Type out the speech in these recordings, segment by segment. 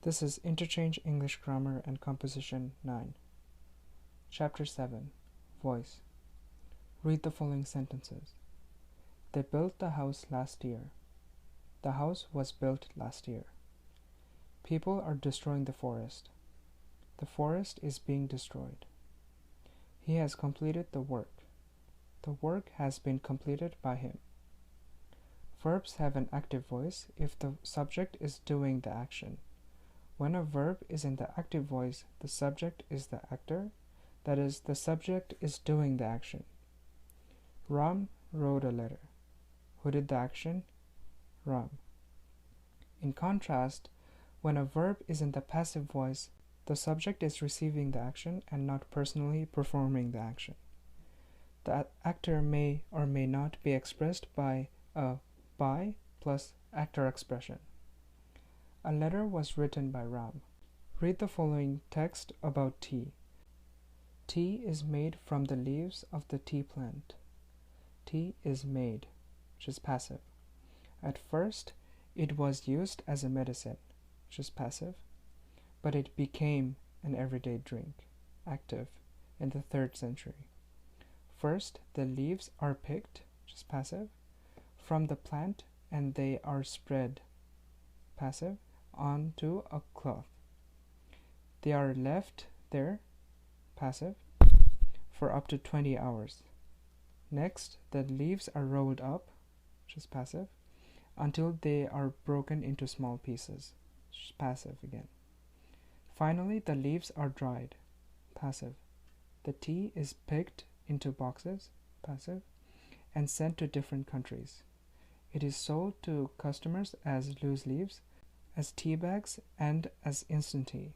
This is Interchange English Grammar and Composition 9. Chapter 7. Voice. Read the following sentences. They built the house last year. The house was built last year. People are destroying the forest. The forest is being destroyed. He has completed the work. The work has been completed by him. Verbs have an active voice if the subject is doing the action. When a verb is in the active voice, the subject is the actor, that is, the subject is doing the action. Ram wrote a letter. Who did the action? Ram. In contrast, when a verb is in the passive voice, the subject is receiving the action and not personally performing the action. The actor may or may not be expressed by a by plus actor expression. A letter was written by Ram. Read the following text about tea. Tea is made from the leaves of the tea plant. Tea is made, which is passive. At first, it was used as a medicine, which is passive, but it became an everyday drink, active, in the 3rd century. First, the leaves are picked, which is passive, from the plant and they are spread, passive, onto a cloth. They are left there, passive, for up to 20 hours. Next, the leaves are rolled up, which is passive, until they are broken into small pieces, which is passive again. Finally, the leaves are dried, passive. The tea is picked into boxes, passive, and sent to different countries. It is sold to customers as loose leaves, as tea bags, and as instant tea.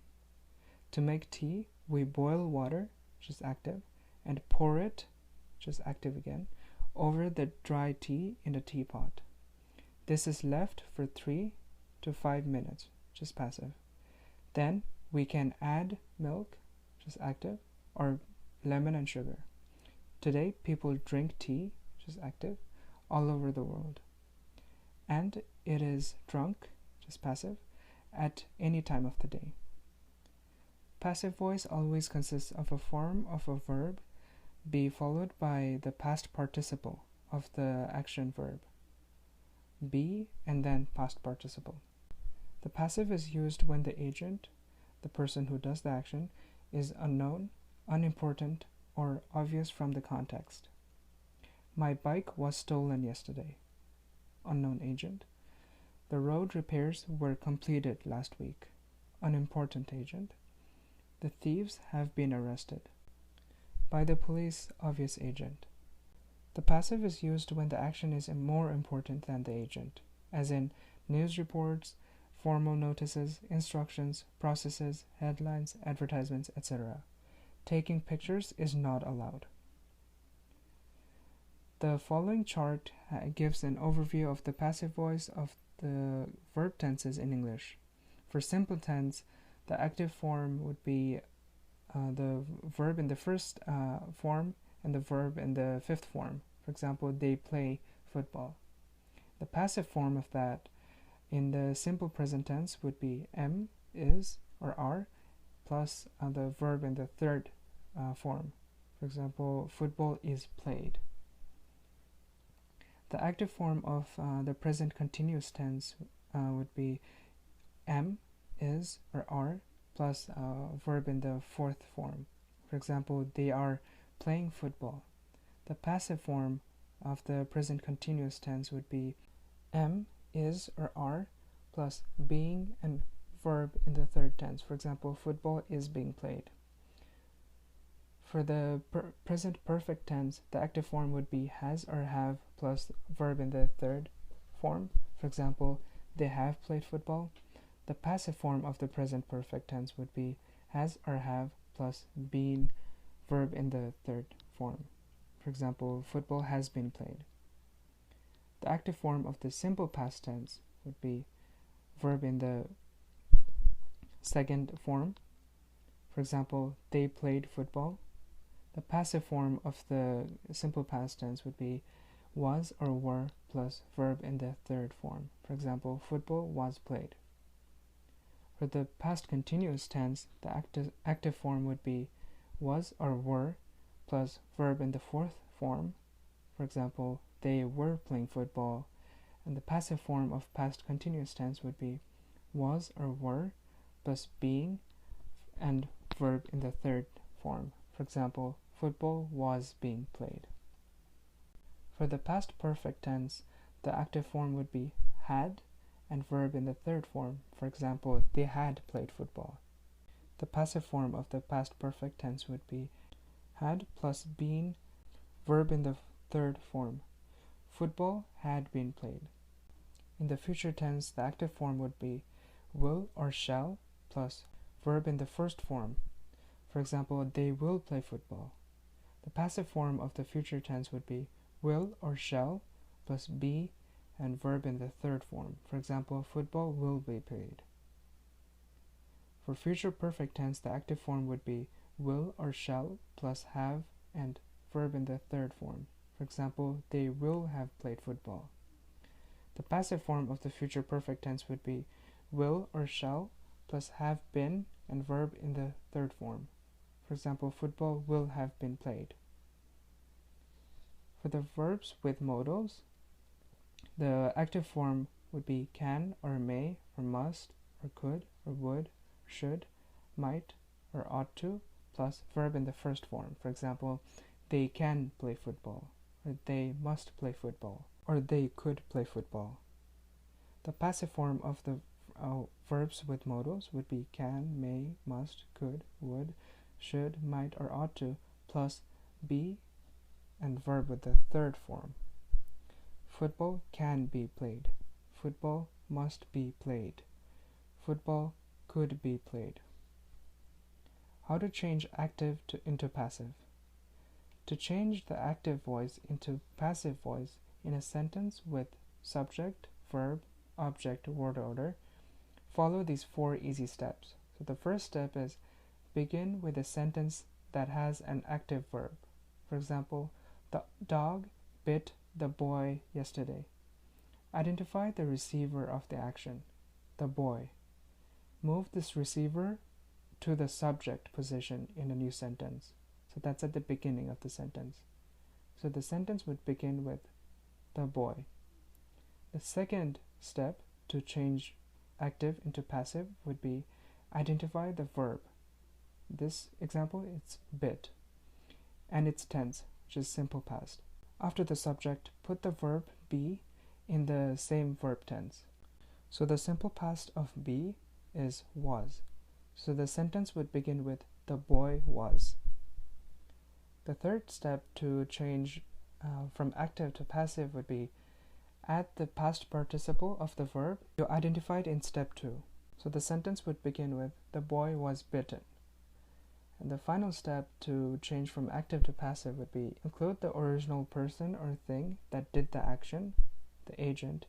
To make tea, we boil water, which is active, and pour it, which is active again, over the dry tea in a teapot. This is left for 3 to 5 minutes, which is passive. Then we can add milk, which is active, or lemon and sugar. Today, people drink tea, which is active, all over the world. And it is drunk, which is passive, at any time of the day. Passive voice always consists of a form of a verb be followed by the past participle of the action verb, be, and then past participle. The passive is used when the agent, the person who does the action, is unknown, unimportant, or obvious from the context. My bike was stolen yesterday. Unknown agent. The road repairs were completed last week. Unimportant agent. The thieves have been arrested. By the police, obvious agent. The passive is used when the action is more important than the agent, as in news reports, formal notices, instructions, processes, headlines, advertisements, etc. Taking pictures is not allowed. The following chart gives an overview of the passive voice of the verb tenses in English. For simple tense, the active form would be the verb in the first form and the verb in the 5th form. For example, they play football. The passive form of that in the simple present tense would be am, is, or are, plus the verb in the 3rd form. For example, football is played. The active form of the present continuous tense would be am, is, or are, plus verb in the 4th form. For example, they are playing football. The passive form of the present continuous tense would be am, is, or are, plus being and verb in the 3rd tense. For example, football is being played. For the present perfect tense, the active form would be has or have plus verb in the 3rd form. For example, they have played football. The passive form of the present perfect tense would be has or have plus been verb in the 3rd form. For example, football has been played. The active form of the simple past tense would be verb in the 2nd form. For example, they played football. The passive form of the simple past tense would be was or were plus verb in the 3rd form. For example, football was played. For the past continuous tense, the active form would be was or were plus verb in the fourth form. For example, they were playing football. And the passive form of past continuous tense would be was or were plus being and verb in the third form. For example, football was being played. For the past perfect tense, the active form would be had and verb in the third form. For example, they had played football. The passive form of the past perfect tense would be had plus been, verb in the third form. Football had been played. In the future tense, the active form would be will or shall plus verb in the first form. For example, they will play football. The passive form of the future tense would be will or shall plus be and verb in the third form. For example, football will be played. For future perfect tense, the active form would be will or shall plus have and verb in the third form. For example, they will have played football. The passive form of the future perfect tense would be will or shall plus have been and verb in the third form. For example, football will have been played. For the verbs with modals, the active form would be can or may or must or could or would or should, might or ought to plus verb in the first form. For example, they can play football, or they must play football, or they could play football. The passive form of the verbs with modals would be can, may, must, could, would, should, might or ought to plus be and verb with the third form. Football can be played. Football must be played. Football could be played. How to change active into passive. To change the active voice into passive voice in a sentence with subject, verb, object, word order, follow these 4 easy steps. So the first step is begin with a sentence that has an active verb. For example, the dog bit the boy yesterday. Identify the receiver of the action, the boy. Move this receiver to the subject position in a new sentence. So that's at the beginning of the sentence. So the sentence would begin with the boy. The second step to change active into passive would be identify the verb. This example, it's bit, and its tense, which is simple past. After the subject, put the verb be in the same verb tense. So the simple past of be is was. So the sentence would begin with the boy was. The third step to change from active to passive would be add the past participle of the verb you identified in step 2. So the sentence would begin with the boy was bitten. And the final step to change from active to passive would be include the original person or thing that did the action, the agent,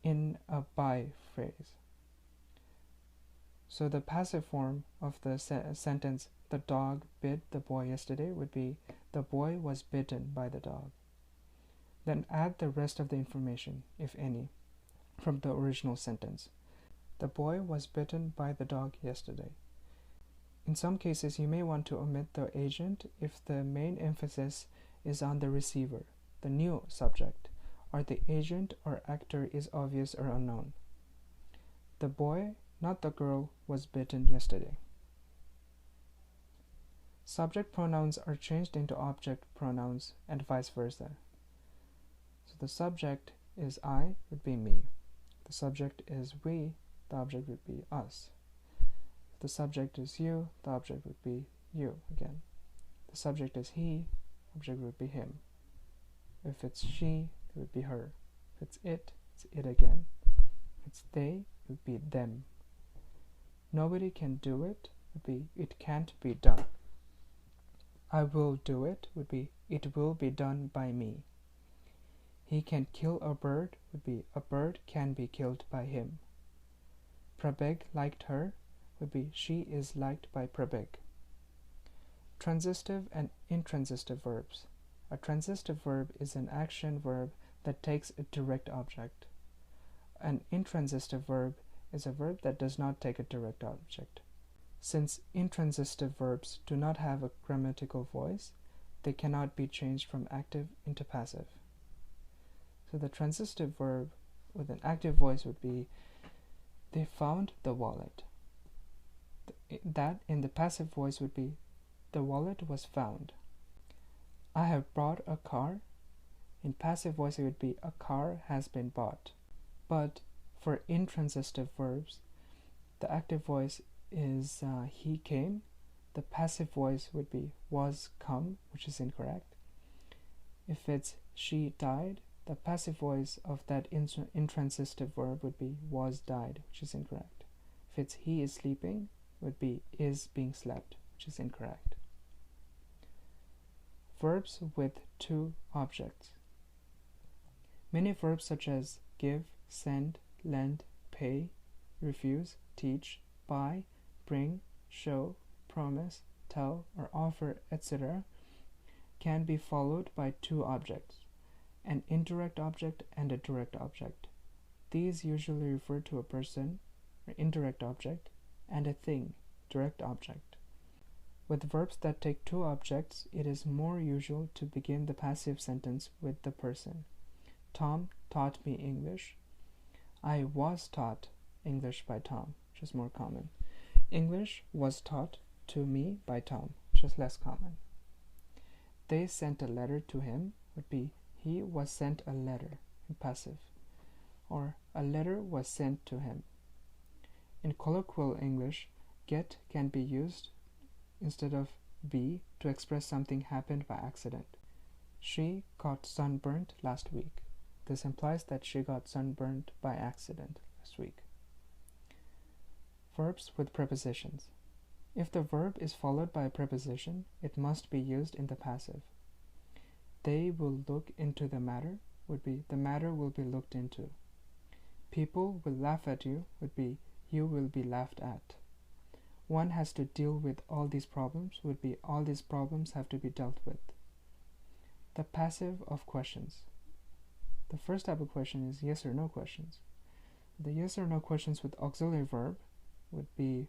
in a by phrase. So the passive form of the sentence, the dog bit the boy yesterday, would be the boy was bitten by the dog. Then add the rest of the information, if any, from the original sentence. The boy was bitten by the dog yesterday. In some cases, you may want to omit the agent if the main emphasis is on the receiver, the new subject, or the agent or actor is obvious or unknown. The boy, not the girl, was bitten yesterday. Subject pronouns are changed into object pronouns and vice versa. So the subject is I, would be me. The subject is we, the object would be us. If the subject is you, the object would be you again. The subject is he, the object would be him. If it's she, it would be her. If it's it again. If it's they, it would be them. Nobody can do it would be it can't be done. I will do it would be it will be done by me. He can kill a bird would be a bird can be killed by him. Prabeg liked her would be she is liked by Prabeg. Transistive and intransitive verbs. A transitive verb is an action verb that takes a direct object. An intransitive verb is a verb that does not take a direct object. Since intransitive verbs do not have a grammatical voice, they cannot be changed from active into passive. So the transitive verb with an active voice would be, they found the wallet. That in the passive voice would be, the wallet was found. I have bought a car. In passive voice it would be, a car has been bought. But for intransitive verbs, the active voice is he came. The passive voice would be was come, which is incorrect. If it's she died, the passive voice of that intransitive verb would be was died, which is incorrect. If it's he is sleeping, it would be is being slept, which is incorrect. Verbs with two objects. Many verbs such as give, send, lend, pay, refuse, teach, buy, bring, show, promise, tell, or offer, etc. can be followed by two objects, an indirect object and a direct object. These usually refer to a person, or indirect object, and a thing, direct object. With verbs that take two objects, it is more usual to begin the passive sentence with the person. Tom taught me English. I was taught English by Tom, which is more common. English was taught to me by Tom, which is less common. They sent a letter to him would be, he was sent a letter in passive, or a letter was sent to him. In colloquial English, get can be used instead of be to express something happened by accident. She got sunburnt last week. This implies that she got sunburnt by accident last week. Verbs with prepositions. If the verb is followed by a preposition, it must be used in the passive. They will look into the matter would be, the matter will be looked into. People will laugh at you would be, you will be laughed at. One has to deal with all these problems would be, all these problems have to be dealt with. The passive of questions. The first type of question is yes or no questions. The yes or no questions with auxiliary verb would be,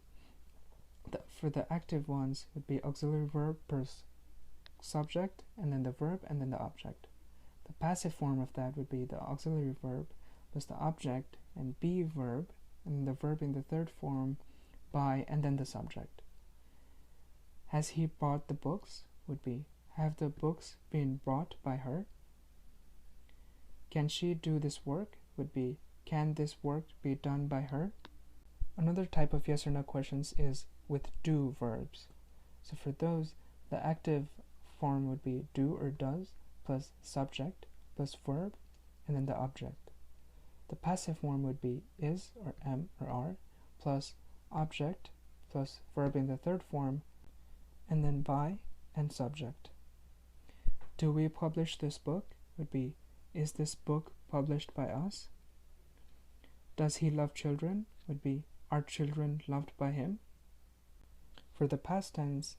for the active ones, would be auxiliary verb plus subject, and then the verb, and then the object. The passive form of that would be the auxiliary verb plus the object, and be verb, and the verb in the third form, by, and then the subject. Has he bought the books would be, have the books been brought by her? Can she do this work would be, can this work be done by her? Another type of yes or no questions is with do verbs. So for those, the active form would be do or does plus subject plus verb, and then the object. The passive form would be is or am or are plus object plus verb in the third form, and then by and subject. Do we publish this book would be, is this book published by us? Does he love children would be, are children loved by him? For the past tense,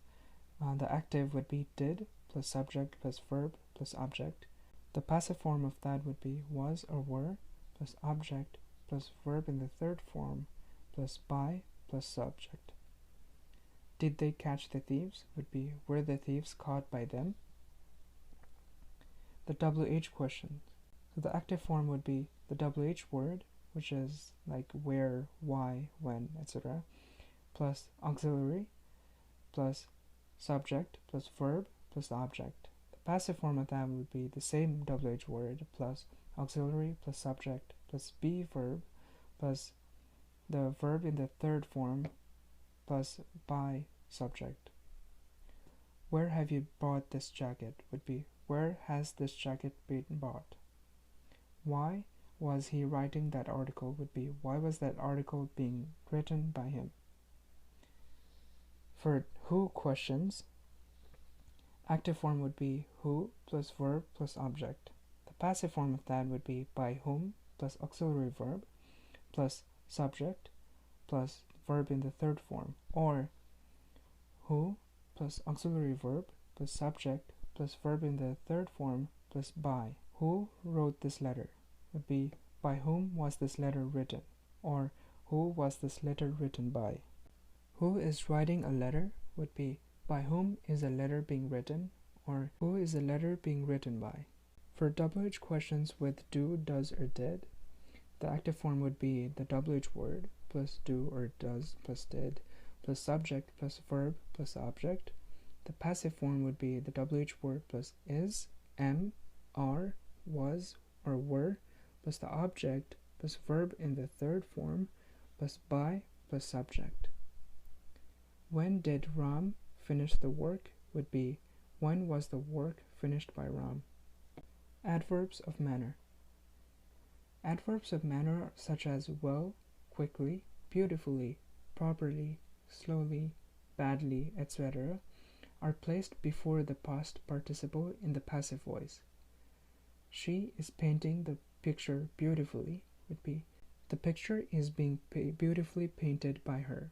the active would be did plus subject plus verb plus object. The passive form of that would be was or were plus object plus verb in the third form plus by plus subject. Did they catch the thieves would be, were the thieves caught by them? The WH question. So the active form would be the WH word, which is like where, why, when, etc., plus auxiliary plus subject plus verb plus the object. The passive form of that would be the same WH word plus auxiliary plus subject plus be verb plus the verb in the third form plus by subject. Where have you bought this jacket would be, where has this jacket been bought? Why was he writing that article would be, why was that article being written by him? For who questions, active form would be who plus verb plus object. The passive form of that would be by whom plus auxiliary verb plus subject plus verb in the third form, or who plus auxiliary verb plus subject plus verb in the third form plus by. Who wrote this letter would be, by whom was this letter written, or who was this letter written by? Who is writing a letter would be by whom is a letter being written, or who is a letter being written by. For WH questions with do, does, or did, the active form would be the WH word plus do or does plus did plus subject plus verb plus object. The passive form would be the WH word plus is, am, are, was, or were plus the object plus verb in the third form plus by plus subject. When did Ram finish the work would be when was the work finished by Ram. Adverbs of manner. Adverbs of manner such as well, quickly, beautifully, properly, slowly, badly, etc. are placed before the past participle in the passive voice. She is painting the picture beautifully would be the picture is being beautifully painted by her.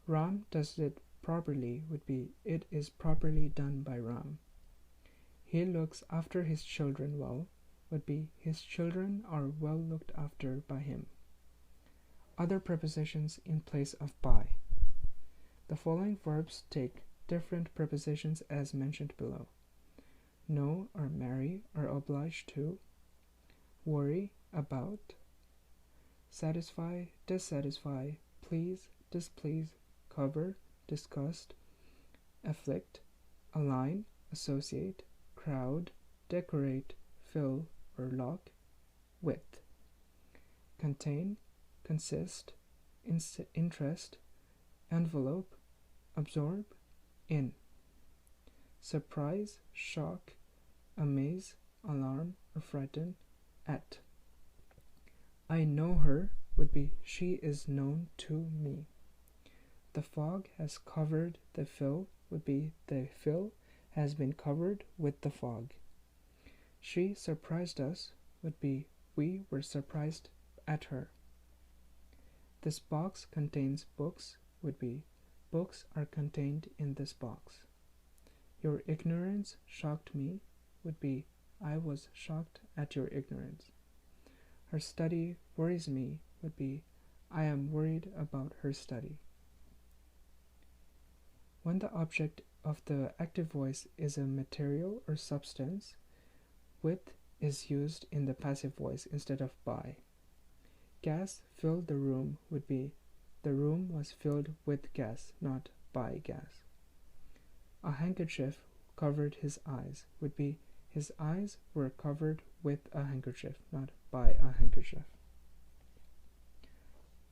Ram does it properly would be it is properly done by Ram. He looks after his children well would be his children are well looked after by him. Other prepositions in place of by. The following verbs take different prepositions as mentioned below. Know or marry or oblige to, worry about, satisfy, dissatisfy, please, displease, cover, disgust, afflict, align, associate, crowd, decorate, fill or lock, with, contain, consist, interest, envelope, absorb, in, surprise, shock, amaze, alarm, or frighten, at. I know her would be she is known to me. The fog has covered the fill would be the fill has been covered with the fog. She surprised us would be we were surprised at her. This box contains books would be books are contained in this box. Your ignorance shocked me would be I was shocked at your ignorance. Her study worries me would be I am worried about her study. When the object of the active voice is a material or substance, with is used in the passive voice instead of by. Gas filled the room would be the room was filled with gas, not by gas. A handkerchief covered his eyes would be his eyes were covered with a handkerchief, not by a handkerchief.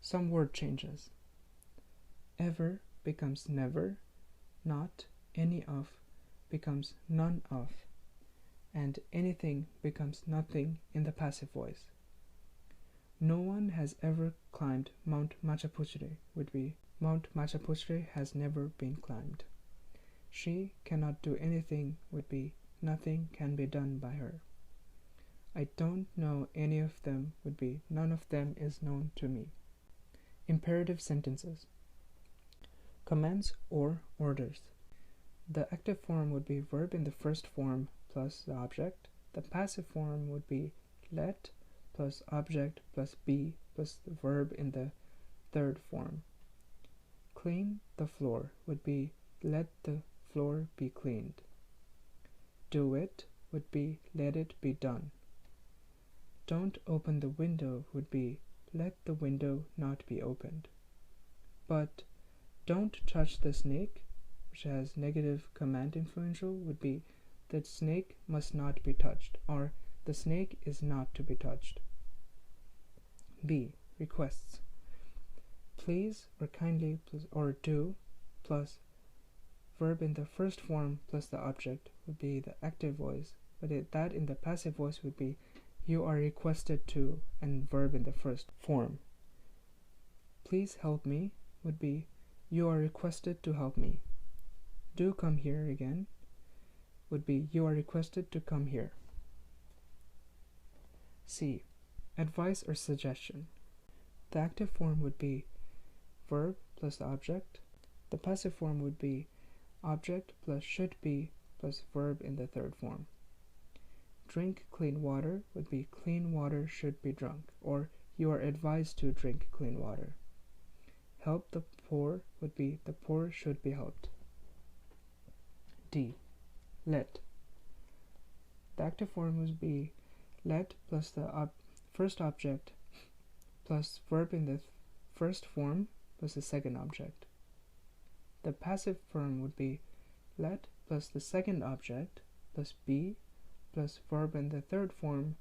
Some word changes. Ever becomes never, not any of becomes none of, and anything becomes nothing in the passive voice. No one has ever climbed Mount Machapuchre would be Mount Machapuchre has never been climbed. She cannot do anything would be nothing can be done by her. I don't know any of them would be none of them is known to me. Imperative sentences. Commands or orders. The active form would be verb in the first form plus the object. The passive form would be let plus object plus be plus the verb in the third form. Clean the floor would be let the floor be cleaned. Do it would be let it be done. Don't open the window would be let the window not be opened. But don't touch the snake, which has negative command influential, would be the snake must not be touched, or the snake is not to be touched. B. Requests. Please or kindly plus or do plus verb in the first form plus the object would be the active voice, but that in the passive voice would be you are requested to and verb in the first form. Please help me would be you are requested to help me. Do come here again would be you are requested to come here. C. Advice or suggestion. The active form would be verb plus the object. The passive form would be object plus should be plus verb in the third form. Drink clean water would be clean water should be drunk, or you are advised to drink clean water. Help the poor would be the poor should be helped. D. Let. The active form would be let plus the first object plus verb in the first form plus the second object. The passive form would be let plus the second object plus be plus verb in the third form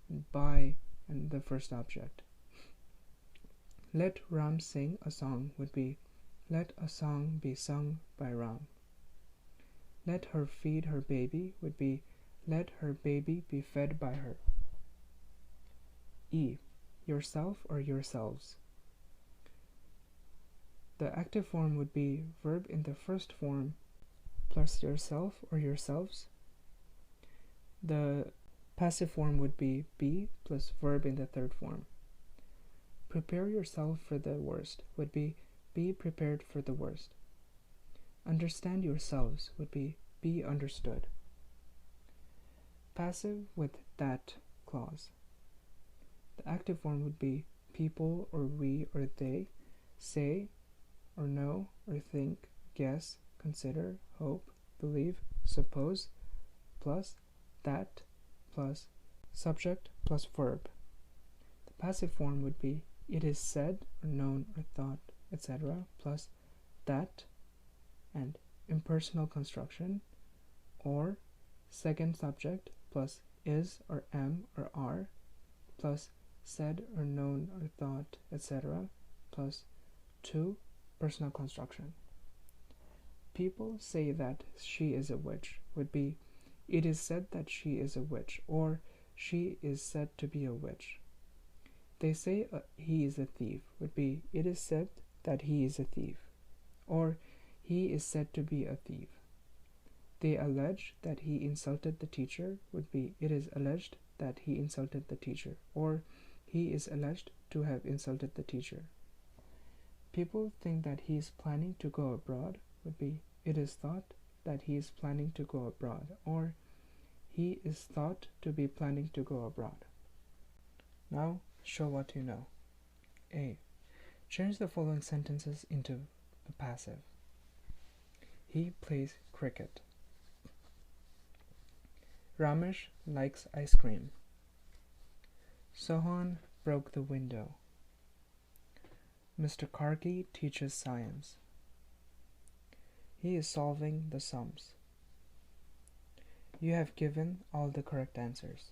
and by and the first object. Let Ram sing a song would be let a song be sung by Ram. Let her feed her baby would be let her baby be fed by her. E. Yourself or yourselves. The active form would be verb in the first form plus yourself or yourselves. The passive form would be plus verb in the third form. Prepare yourself for the worst would be prepared for the worst. Understand yourselves would be understood. Passive with that clause. The active form would be people or we or they, say or know or think, guess, consider, hope, believe, suppose, plus that plus subject plus verb. The passive form would be it is said or known or thought, etc. plus that and impersonal construction, or second subject plus is or am or are plus said or known or thought, etc. plus to personal construction. People say that she is a witch would be it is said that she is a witch, or she is said to be a witch. They say he is a thief would be it is said that he is a thief, or he is said to be a thief. They allege that he insulted the teacher would be it is alleged that he insulted the teacher, or he is alleged to have insulted the teacher. People think that he is planning to go abroad would be it is thought that he is planning to go abroad, or he is thought to be planning to go abroad. Now, show what you know. A. Change the following sentences into the passive. He plays cricket. Ramesh likes ice cream. Sohan broke the window. Mr. Kargi teaches science. He is solving the sums. You have given all the correct answers.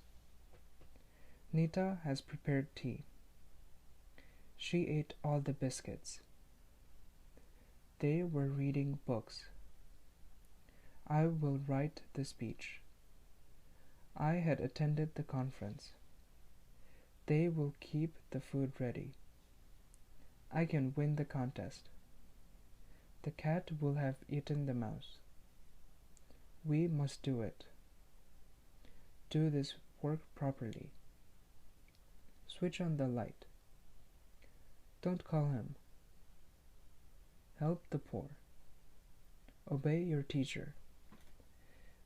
Nita has prepared tea. She ate all the biscuits. They were reading books. I will write the speech. I had attended the conference. They will keep the food ready. I can win the contest. The cat will have eaten the mouse. We must do it. Do this work properly. Switch on the light. Don't call him. Help the poor. Obey your teacher.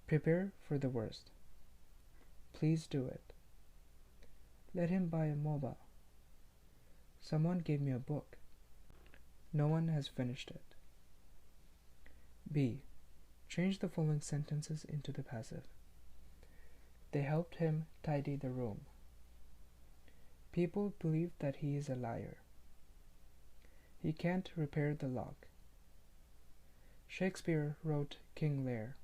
Prepare for the worst. Please do it. Let him buy a mobile. Someone gave me a book. No one has finished it. B. Change the following sentences into the passive. They helped him tidy the room. People believe that he is a liar. He can't repair the lock. Shakespeare wrote King Lear.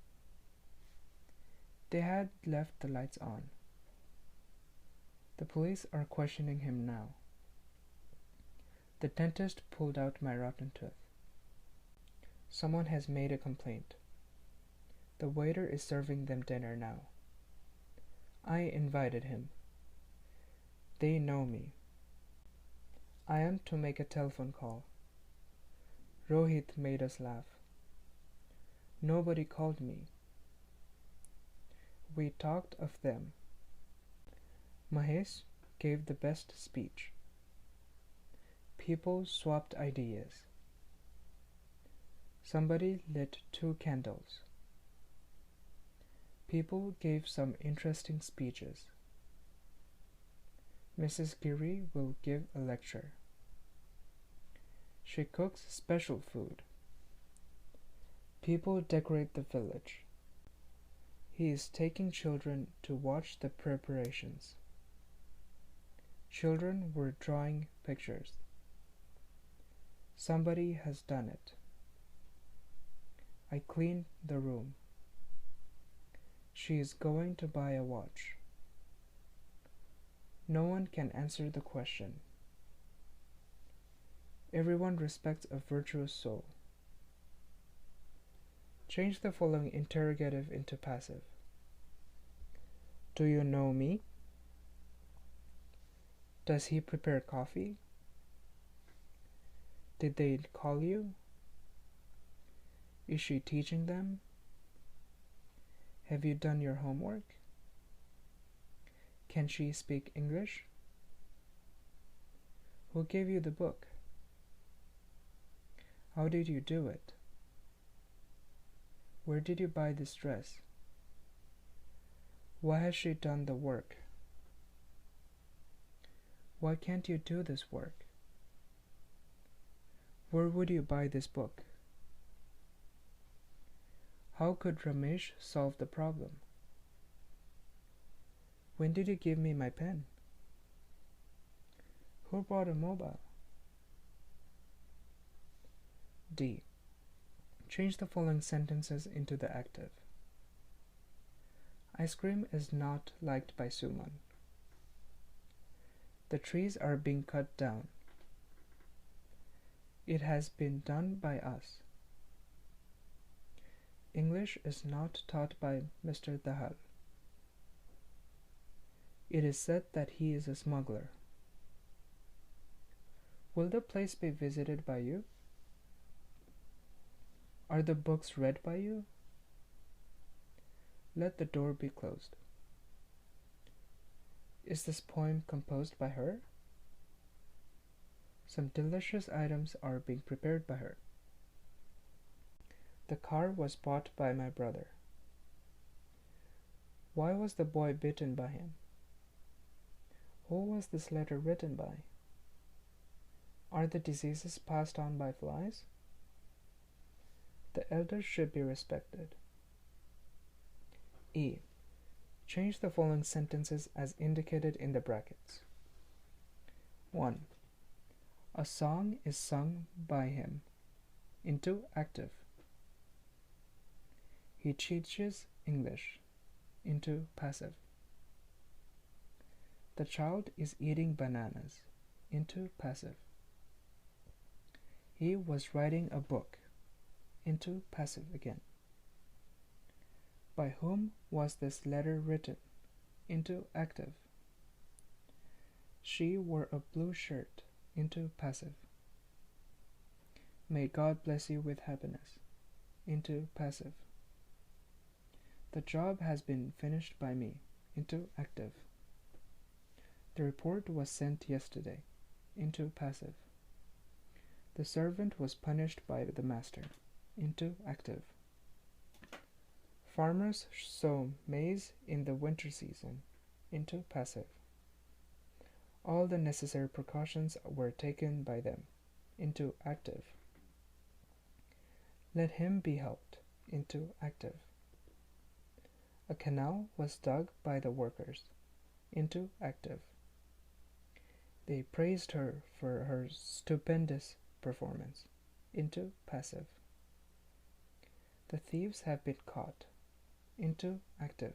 They had left the lights on. The police are questioning him now. The dentist pulled out my rotten tooth. Someone has made a complaint. The waiter is serving them dinner now. I invited him. They know me. I am to make a telephone call. Rohit made us laugh. Nobody called me. We talked of them. Mahesh gave the best speech. People swapped ideas. Somebody lit 2 candles. People gave some interesting speeches. Mrs. Giri will give a lecture. She cooks special food. People decorate the village. He is taking children to watch the preparations. Children were drawing pictures. Somebody has done it. I cleaned the room. She is going to buy a watch. No one can answer the question. Everyone respects a virtuous soul. Change the following interrogative into passive. Do you know me? Does he prepare coffee? Did they call you? Is she teaching them? Have you done your homework? Can she speak English? Who gave you the book? How did you do it? Where did you buy this dress? Why has she done the work? Why can't you do this work? Where would you buy this book? How could Ramesh solve the problem? When did you give me my pen? Who brought a mobile? D. Change the following sentences into the active. Ice cream is not liked by Suman. The trees are being cut down. It has been done by us. English is not taught by Mr. Dahal. It is said that he is a smuggler. Will the place be visited by you? Are the books read by you? Let the door be closed. Is this poem composed by her? Some delicious items are being prepared by her. The car was bought by my brother. Why was the boy bitten by him? Who was this letter written by? Are the diseases passed on by flies? The elders should be respected. E. Change the following sentences as indicated in the brackets. 1. A song is sung by him into active. He teaches English into passive. The child is eating bananas into passive. He was writing a book into passive again. By whom was this letter written into active. She wore a blue shirt into passive. May God bless you with happiness into passive. The job has been finished by me into active. The report was sent yesterday into passive. The servant was punished by the master into active. Farmers sow maize in the winter season into passive. All the necessary precautions were taken by them into active. Let him be helped into active. A canal was dug by the workers into active. They praised her for her stupendous performance into passive. The thieves have been caught into active.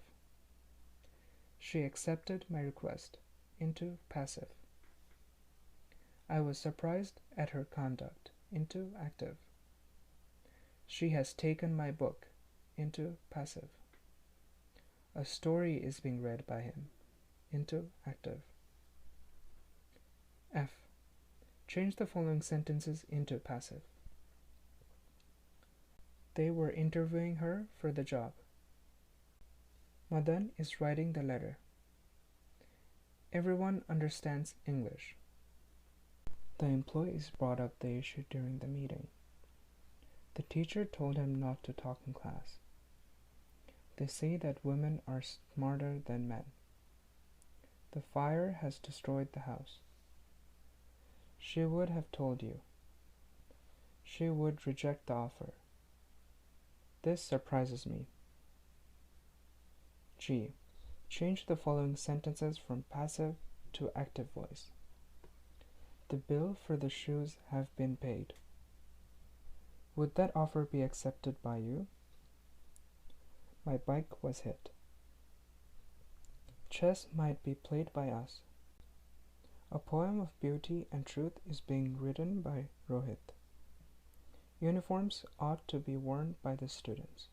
She accepted my request into passive. I was surprised at her conduct into active. She has taken my book into passive. A story is being read by him into active. F. Change the following sentences into passive. They were interviewing her for the job. Madan is writing the letter. Everyone understands English. The employees brought up the issue during the meeting. The teacher told him not to talk in class. They say that women are smarter than men. The fire has destroyed the house. She would have told you. She would reject the offer. This surprises me. G. Change the following sentences from passive to active voice. The bill for the shoes have been paid. Would that offer be accepted by you? My bike was hit. Chess might be played by us. A poem of beauty and truth is being written by Rohit. Uniforms ought to be worn by the students.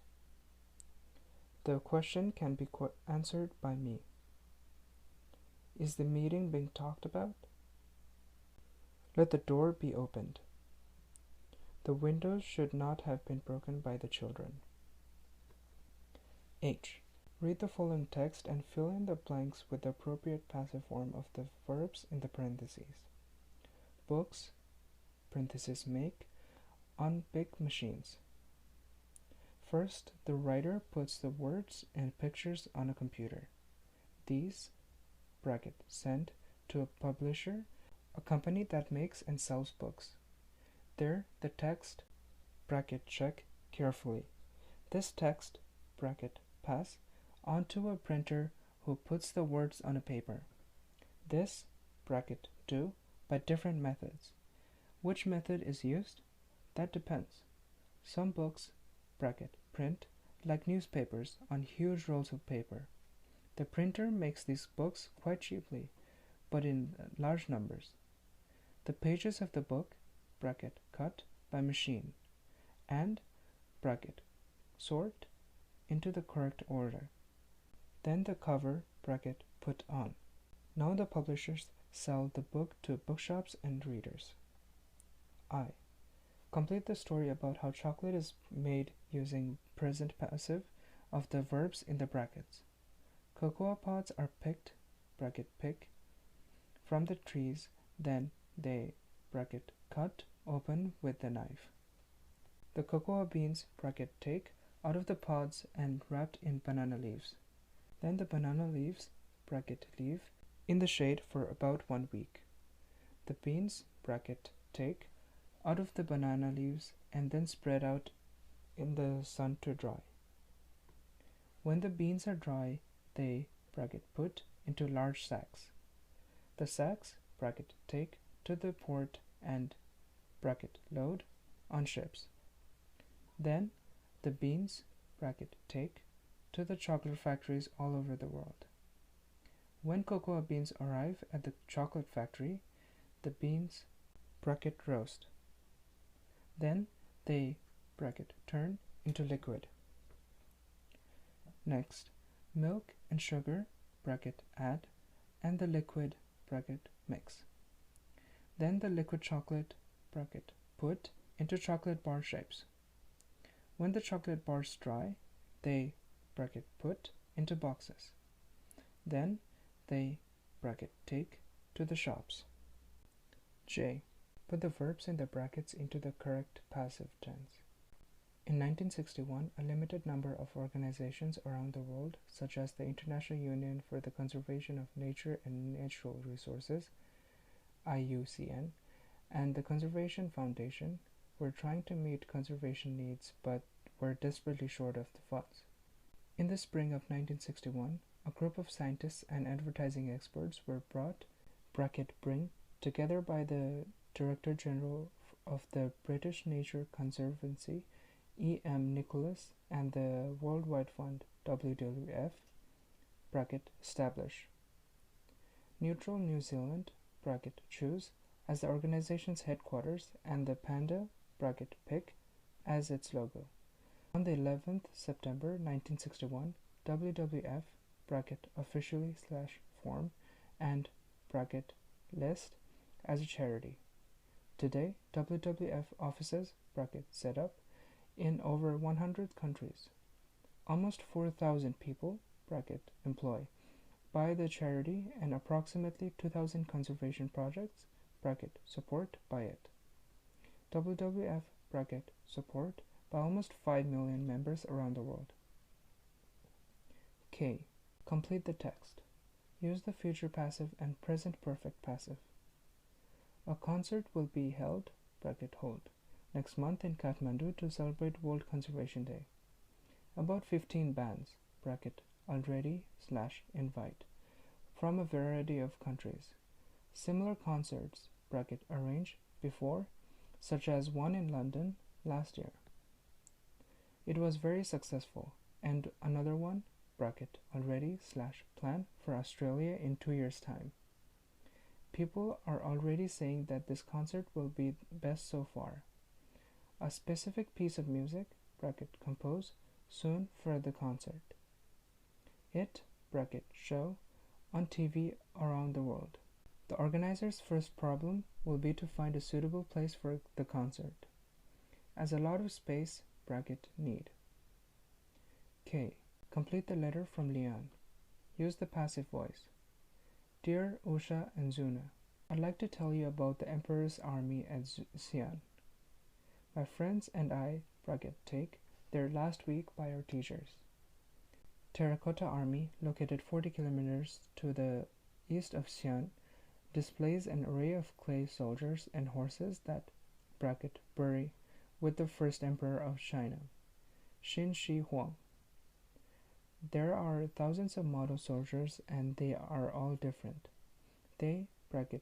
The question can be answered by me. Is the meeting being talked about? Let the door be opened. The windows should not have been broken by the children. H. Read the following text and fill in the blanks with the appropriate passive form of the verbs in the parentheses. Books, parentheses make, on big machines. First, the writer puts the words and pictures on a computer. These, bracket, send to a publisher, a company that makes and sells books. There, the text, bracket, check carefully. This text, bracket, pass, onto a printer who puts the words on a paper. This, bracket, do, by different methods. Which method is used? That depends. Some books, bracket, print, like newspapers, on huge rolls of paper. The printer makes these books quite cheaply, but in large numbers. The pages of the book, bracket, cut, by machine, and, bracket, sort, into the correct order. Then the cover, bracket, put on. Now the publishers sell the book to bookshops and readers. I. Complete the story about how chocolate is made using present passive of the verbs in the brackets. Cocoa pods are picked, bracket, pick, from the trees, then they, bracket, cut open with the knife. The cocoa beans, bracket, take, out of the pods and wrapped in banana leaves. Then the banana leaves, bracket, leave, in the shade for about 1 week. The beans, bracket, take, out of the banana leaves and then spread out in the sun to dry. When the beans are dry, they, bracket, put into large sacks. The sacks, bracket, take, to the port and, bracket, load, on ships. Then the beans, bracket, take, to the chocolate factories all over the world. When cocoa beans arrive at the chocolate factory, the beans, bracket, roast. Then they, bracket, turn into liquid. Next, milk and sugar, bracket, add, and the liquid, bracket, mix. Then the liquid chocolate, bracket, put into chocolate bar shapes. When the chocolate bars dry, they, bracket, put into boxes. Then they, bracket, take to the shops. J. Put the verbs in the brackets into the correct passive tense. In 1961, a limited number of organizations around the world, such as the International Union for the Conservation of Nature and Natural Resources, IUCN, and the Conservation Foundation, were trying to meet conservation needs but were desperately short of the funds. In the spring of 1961, a group of scientists and advertising experts were brought, bracket, bring, together by the Director General of the British Nature Conservancy, E.M. Nicholas, and the Worldwide Fund, WWF, bracket, establish. Neutral New Zealand, bracket, choose, as the organization's headquarters, and the panda, bracket, pick, as its logo. On the 11th September 1961, WWF, bracket, officially / form, and, bracket, list, as a charity. Today, WWF offices, bracket, set up, in over 100 countries. Almost 4,000 people, bracket, employ, by the charity, and approximately 2,000 conservation projects, bracket, support by it. WWF, bracket, support by almost 5 million members around the world. K. Complete the text. Use the future passive and present perfect passive. A concert will be held (hold) next month in Kathmandu to celebrate World Conservation Day. About 15 bands (already/invite) from a variety of countries. Similar concerts (arranged before), such as one in London last year. It was very successful, and another one (already/plan) for Australia in 2 years' time. People are already saying that this concert will be best so far. A specific piece of music (compose) soon for the concert. It (show) on TV around the world. The organizer's first problem will be to find a suitable place for the concert, as a lot of space (need). K. Complete the letter from Lian. Use the passive voice. Dear Usha and Zuna, I'd like to tell you about the Emperor's army at Xi'an. My friends and I take there last week by our teachers. Terracotta Army, located 40 kilometers to the east of Xi'an, displays an array of clay soldiers and horses that bury with the first emperor of China, Xin Shi Huang. There are thousands of model soldiers and they are all different. They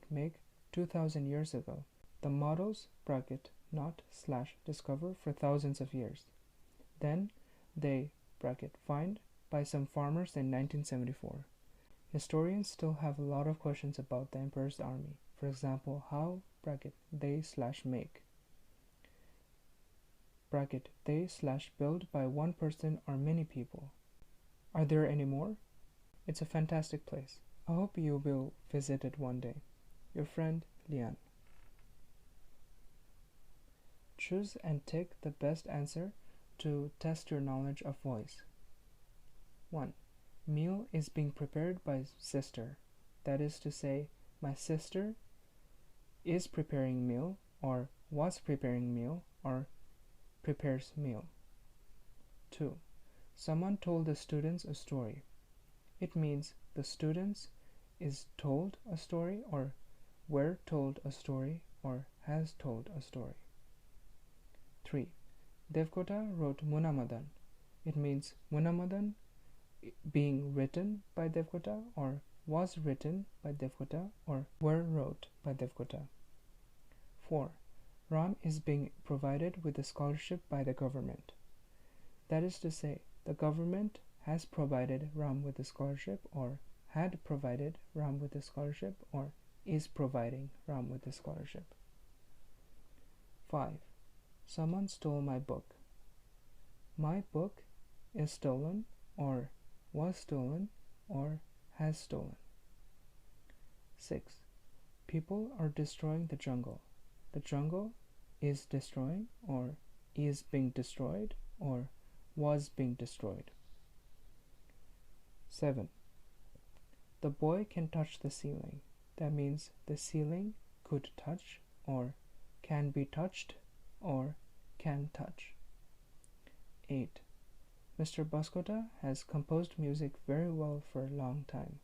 make 2,000 years ago. The models not/discover for thousands of years. Then they find by some farmers in 1974. Historians still have a lot of questions about the emperor's army. For example, how they/make they/build by one person or many people. Are there any more? It's a fantastic place. I hope you will visit it one day. Your friend, Lian. Choose and tick the best answer to test your knowledge of voice. 1. Meal is being prepared by sister. That is to say, my sister is preparing meal, or was preparing meal, or prepares meal. 2. Someone told the students a story. It means the students is told a story, or were told a story, or has told a story. 3. Devkota wrote Munamadan. It means Munamadan being written by Devkota, or was written by Devkota, or were wrote by Devkota. 4. Ram is being provided with a scholarship by the government. That is to say, the government has provided Ram with a scholarship, or had provided Ram with a scholarship, or is providing Ram with a scholarship. 5. Someone stole my book. My book is stolen, or was stolen, or has stolen. 6. People are destroying the jungle. The jungle is destroying, or is being destroyed, or was being destroyed. 7. The boy can touch the ceiling. That means the ceiling could touch, or can be touched, or can touch. 8. Mr. Baskota has composed music very well for a long time.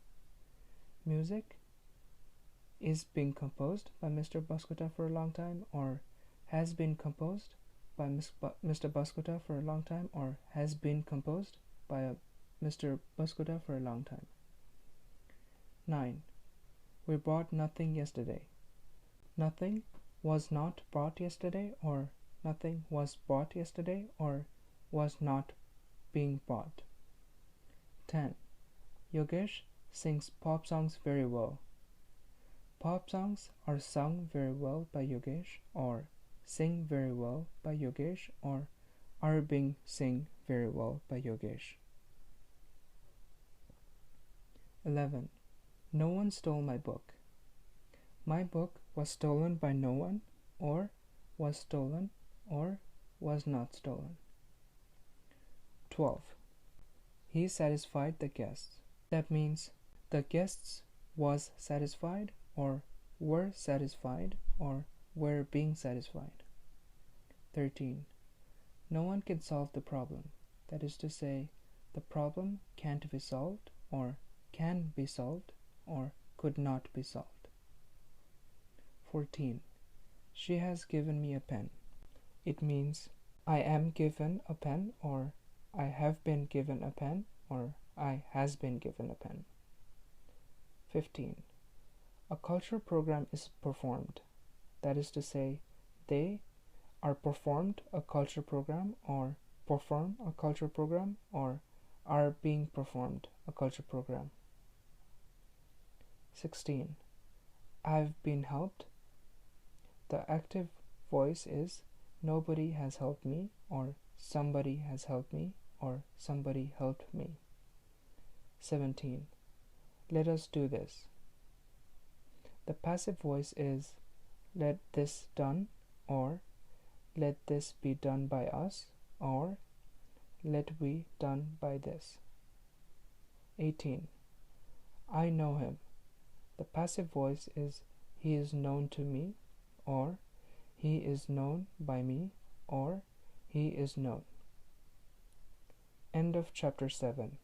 Music is being composed by Mr. Baskota for a long time, or has been composed by Mr. Baskota for a long time, or has been composed by Mr. Baskota for a long time. 9. We bought nothing yesterday. Nothing was not bought yesterday, or nothing was bought yesterday, or was not being bought. 10. Yogesh sings pop songs very well. Pop songs are sung very well by Yogesh, or sing very well by Yogesh, or are being sing very well by Yogesh. 11. No one stole my book. My book was stolen by no one, or was stolen, or was not stolen. 12. He satisfied the guests. That means the guests was satisfied, or were satisfied, or were being satisfied. 13. No one can solve the problem. That is to say, the problem can't be solved, or can be solved, or could not be solved. 14. She has given me a pen. It means I am given a pen, or I have been given a pen, or I has been given a pen. 15. A culture program is performed. That is to say, they are performed a culture program, or perform a culture program, or are being performed a culture program. 16. I've been helped. The active voice is nobody has helped me, or somebody has helped me, or somebody helped me. 17. Let us do this. The passive voice is let this done, or let this be done by us, or let we done by this. 18. I know him. The passive voice is he is known to me, or he is known by me, or he is known. End of chapter 7.